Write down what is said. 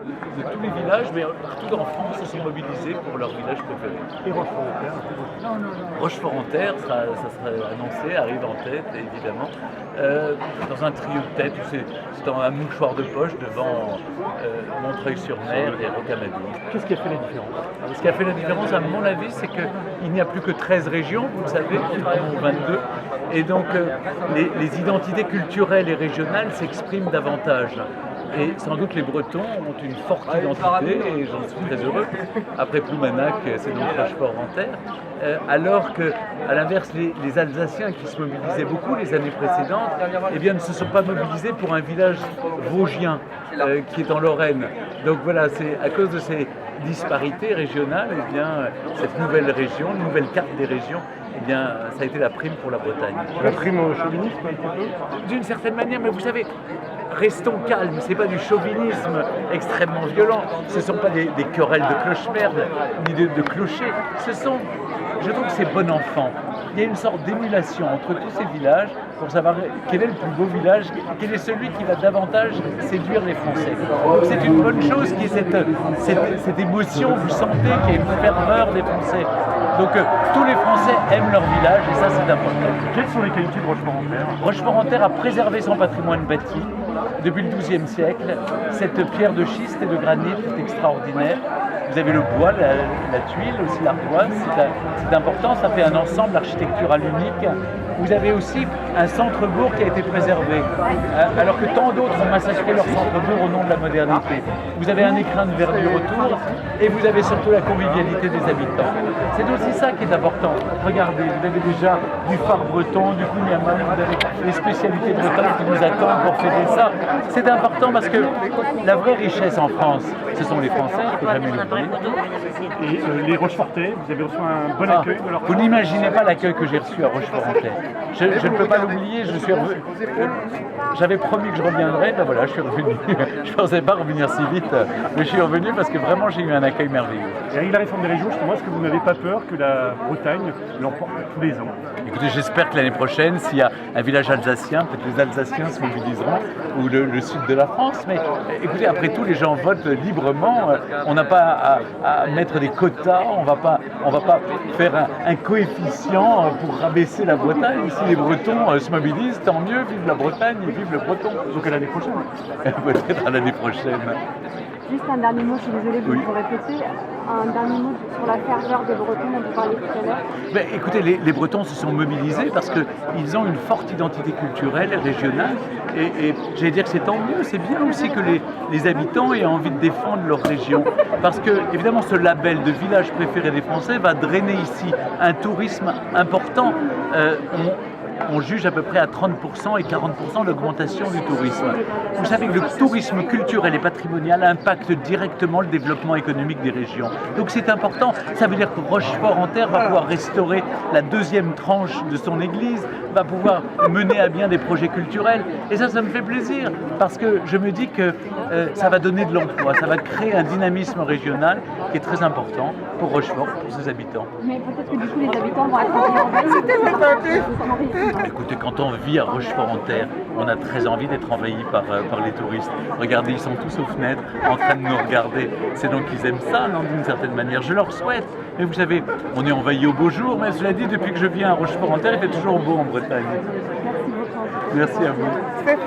de tous les villages, mais partout en France, se sont mobilisés pour leur village préféré. Et Rochefort-en-Terre. Rochefort-en-Terre, ça sera annoncé, arrive en tête, évidemment, dans un trio de tête, c'est dans un mouchoir de poche devant Montreuil-sur-Mer et Rocamadour. Qu'est-ce qui a fait la différence? Ce qui a fait la différence, à mon avis, c'est qu'il n'y a plus que 13 régions, vous le savez, contrairement aux 22, et donc les identités culturelles et régionales s'expriment davantage. Et sans doute les Bretons ont une forte identité, et j'en suis très heureux. Après Ploumanac, c'est donc Rochefort-en-Terre. Alors qu'à l'inverse, les Alsaciens qui se mobilisaient beaucoup les années précédentes, eh bien, ne se sont pas mobilisés pour un village vosgien qui est en Lorraine. Donc voilà, c'est à cause de ces disparités régionales, eh bien, cette nouvelle région, une nouvelle carte des régions, eh bien, ça a été la prime pour la Bretagne. La prime au chauvinisme a été peu? D'une certaine manière, mais vous savez, restons calmes, ce n'est pas du chauvinisme extrêmement violent, ce ne sont pas des querelles de cloche-merde, ni de clochers, je trouve que c'est bon enfant. Il y a une sorte d'émulation entre tous ces villages pour savoir quel est le plus beau village, quel est celui qui va davantage séduire les Français. Donc c'est une bonne chose qu'il y ait cette émotion, vous sentez qu'il y a une ferveur des Français. Donc tous les Français aiment leur village et ça c'est important. Quelles sont les qualités de Rochefort-en-Terre? Rochefort-en-Terre a préservé son patrimoine bâti depuis le XIIe siècle. Cette pierre de schiste et de granit est extraordinaire. Vous avez le bois, la tuile, aussi l'ardoise, c'est important, ça fait un ensemble architectural unique. Vous avez aussi un centre-bourg qui a été préservé, alors que tant d'autres ont massacré leur centre-bourg au nom de la modernité. Vous avez un écrin de verdure autour et vous avez surtout la convivialité des habitants. C'est aussi ça qui est important. Regardez, vous avez déjà du phare breton, du kouign-amann, vous avez les spécialités bretonnes qui nous attendent pour fêter ça. C'est important parce que la vraie richesse en France, ce sont les Français, il ne faut jamais l'oublier. Et les Rochefortais, vous avez reçu un bon accueil de leur part? Vous n'imaginez pas l'accueil que j'ai reçu à Rochefort-en-Terre. Je ne peux pas l'oublier, j'avais promis que je reviendrais, ben voilà, je suis revenu. Je ne pensais pas revenir si vite, mais je suis revenu parce que vraiment j'ai eu un accueil merveilleux. Et avec la réforme des régions, justement, est-ce que vous n'avez pas peur que la Bretagne l'emporte tous les ans? Écoutez, j'espère que l'année prochaine, s'il y a un village alsacien, peut-être les Alsaciens se mobiliseront, ou le sud de la France, mais écoutez, après tout, les gens votent librement, on n'a pas à mettre des quotas, on va pas faire un coefficient pour rabaisser la Bretagne. Si les Bretons se mobilisent, tant mieux, vive la Bretagne et vive le Breton. Donc à l'année prochaine. Peut-être à l'année prochaine. Juste un dernier mot, je suis désolée de vous répéter, un dernier mot sur la ferveur des Bretons dont vous parliez tout à l'heure. Ben, écoutez, les Bretons se sont mobilisés parce qu'ils ont une forte identité culturelle et régionale et j'allais dire que c'est tant mieux, c'est bien aussi que les habitants aient envie de défendre leur région parce que évidemment ce label de village préféré des Français va drainer ici un tourisme important. On juge à peu près à 30% et 40% l'augmentation du tourisme. Vous savez que le tourisme culturel et patrimonial impacte directement le développement économique des régions. Donc c'est important. Ça veut dire que Rochefort-en-Terre va pouvoir restaurer la deuxième tranche de son église, va pouvoir mener à bien des projets culturels. Et ça me fait plaisir parce que je me dis que ça va donner de l'emploi, ça va créer un dynamisme régional qui est très important pour Rochefort, pour ses habitants. Mais peut-être que du coup les habitants vont être Écoutez, quand on vit à Rochefort-en-Terre, on a très envie d'être envahi par les touristes. Regardez, ils sont tous aux fenêtres en train de nous regarder. C'est donc qu'ils aiment ça, non, d'une certaine manière. Je leur souhaite. Mais vous savez, on est envahi au beau jour, mais cela dit, depuis que je viens à Rochefort-en-Terre, il fait toujours beau en Bretagne. Merci beaucoup. Merci à vous.